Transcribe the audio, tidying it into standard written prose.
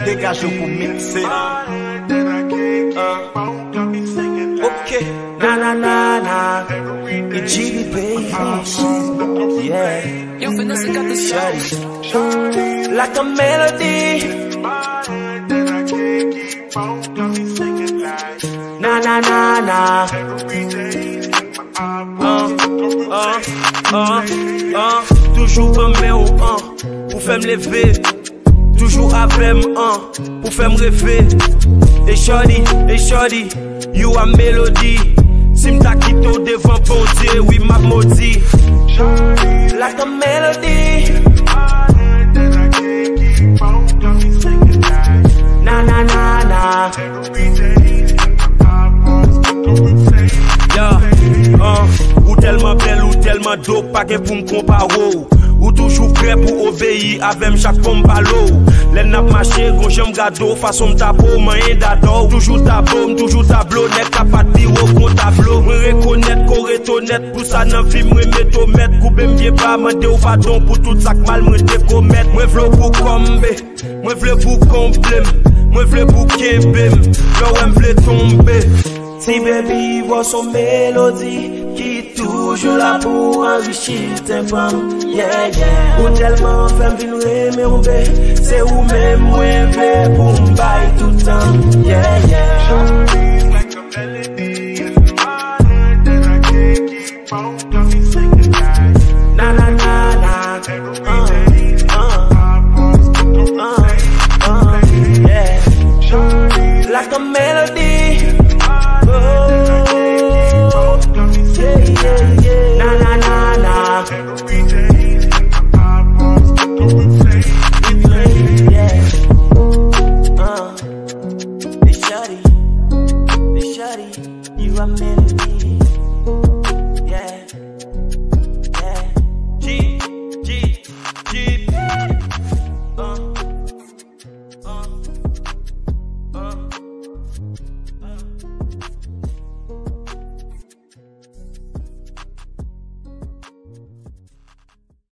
Dégagez pour mixer. Ok. Na na na na. It's GB baby. Yeah. Yo, Vanessa got the shawty. Like a melody. Na na na na. Toujours pour faire me lever. Toujours avec moi, pour faire me rêver. Et shorty, you a mélodie. Si m'ta quitté devant bon Dieu, oui m'a maudit. Like a melody. Na na na na. Ou tellement belle ou tellement dope, pas pour me comparer. Ou toujours prêt pour obéir avec chaque pomme ballot. Les nappes marché, gros j'aime gâteau, façon m'tapo, moyen d'adore. Toujours tableau, net à pas de pire au compte tableau. Me reconnaître, correct honnête, pour ça nan vie me remettre au maître. Coupe m'viens pas, mande au pardon pour tout ça que mal me décommettre. Moi v'l'o pour comber, moi v'l'o pour combler, moi v'l'o pour kembem, là où m'v'l'o tomber. Si baby voit son mélodie qui toujours là pour enrichir tes femmes, yeah yeah. Ou tellement femme vin remembe, c'est ou même moi veut pour m'bailler tout le temps, yeah yeah. Like a melody, na na na na, yeah. Like a melody. You are melody, yeah, yeah. G.